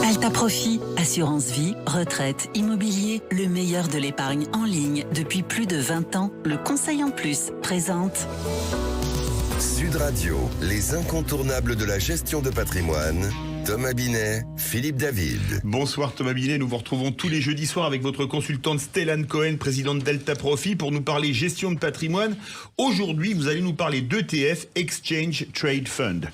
Alta Profit, assurance vie, retraite, immobilier, le meilleur de l'épargne en ligne depuis plus de 20 ans. Le Conseil en Plus présente Sud Radio, les incontournables de la gestion de patrimoine. Thomas Binet, Philippe David. Bonsoir Thomas Binet, nous vous retrouvons tous les jeudis soirs avec votre consultante Stellane Cohen, présidente d'Alta Profit, pour nous parler gestion de patrimoine. Aujourd'hui, vous allez nous parler d'ETF, Exchange Trade Fund.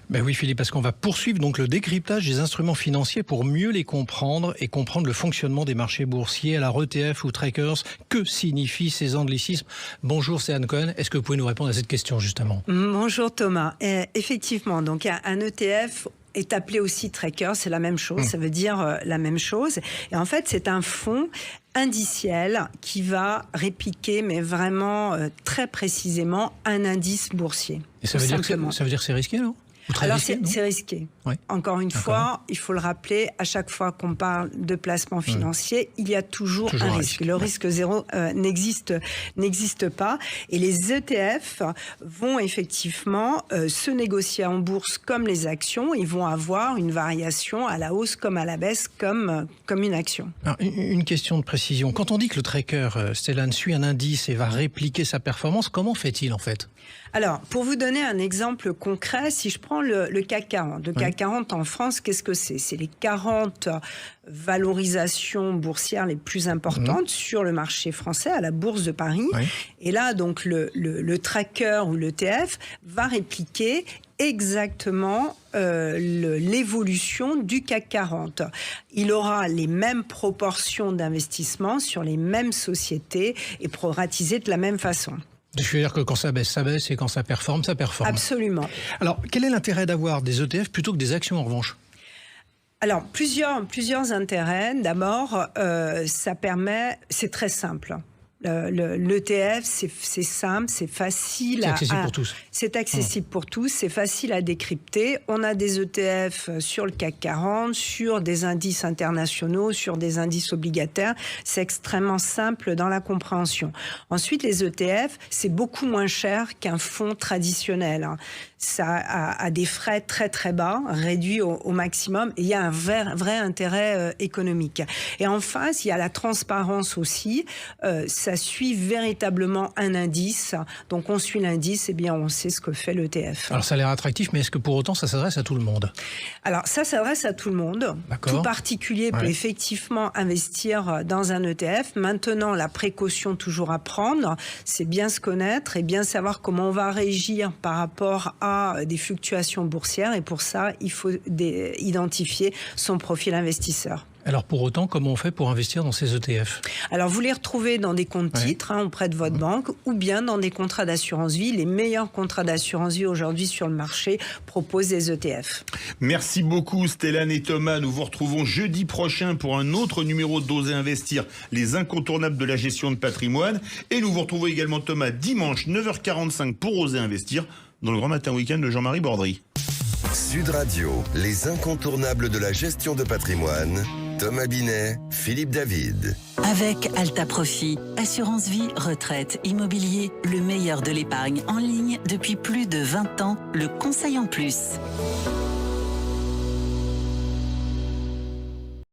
Ben oui Philippe, parce qu'on va poursuivre donc le décryptage des instruments financiers pour mieux les comprendre et comprendre le fonctionnement des marchés boursiers. Alors ETF ou Trackers, que signifient ces anglicismes? Bonjour Stellane Cohen, est-ce que vous pouvez nous répondre à cette question justement? Bonjour Thomas. Effectivement, donc un ETF est appelé aussi tracker, c'est la même chose, ça veut dire la même chose. Et en fait, c'est un fonds indiciel qui va répliquer, mais vraiment très précisément, un indice boursier. Et ça veut dire que c'est risqué, non? Alors c'est risqué. Oui. Encore une fois, il faut le rappeler, à chaque fois qu'on parle de placement financier, il y a toujours un risque. Le risque zéro n'existe pas. Et les ETF vont effectivement se négocier en bourse comme les actions. Ils vont avoir une variation à la hausse comme à la baisse, comme une action. Alors, une question de précision. Quand on dit que le tracker, Stellane, suit un indice et va répliquer sa performance, comment fait-il en fait? Alors, pour vous donner un exemple concret, si je prends le CAC 40. Le CAC 40 en France, qu'est-ce que c'est? C'est les 40 valorisations boursières les plus importantes sur le marché français, à la Bourse de Paris. Et là, donc, le tracker ou l'ETF va répliquer exactement l'évolution du CAC 40. Il aura les mêmes proportions d'investissement sur les mêmes sociétés et proratisé de la même façon. Je veux dire que quand ça baisse, et quand ça performe, ça performe. Absolument. Alors, quel est l'intérêt d'avoir des ETF plutôt que des actions en revanche? Alors, plusieurs intérêts. D'abord, ça permet, c'est très simple. L'ETF, c'est simple, c'est facile. C'est accessible pour tous. C'est accessible pour tous, c'est facile à décrypter. On a des ETF sur le CAC 40, sur des indices internationaux, sur des indices obligataires. C'est extrêmement simple dans la compréhension. Ensuite, les ETF, c'est beaucoup moins cher qu'un fonds traditionnel. Ça a des frais très très bas, réduits au maximum, et il y a un vrai intérêt économique. Et en face, il y a la transparence aussi. Ça suit véritablement un indice. Donc on suit l'indice, et bien on sait ce que fait l'ETF. Alors ça a l'air attractif, mais est-ce que pour autant ça s'adresse à tout le monde? Alors ça s'adresse à tout le monde. Tout particulier peut effectivement investir dans un ETF. Maintenant, la précaution toujours à prendre, c'est bien se connaître et bien savoir comment on va régir par rapport à des fluctuations boursières. Et pour ça, il faut identifier son profil investisseur. Alors pour autant, comment on fait pour investir dans ces ETF? Alors vous les retrouvez dans des comptes titres auprès de votre banque, ou bien dans des contrats d'assurance vie. Les meilleurs contrats d'assurance vie aujourd'hui sur le marché proposent des ETF. Merci beaucoup Stellane et Thomas. Nous vous retrouvons jeudi prochain pour un autre numéro d'Oser Investir, les incontournables de la gestion de patrimoine. Et nous vous retrouvons également Thomas dimanche 9h45 pour Oser Investir dans le Grand Matin Week-end de Jean-Marie Bordry. Sud Radio, les incontournables de la gestion de patrimoine. Thomas Binet, Philippe David. avec Alta Profit, assurance vie, retraite, immobilier, le meilleur de l'épargne en ligne depuis plus de 20 ans. Le Conseil en Plus.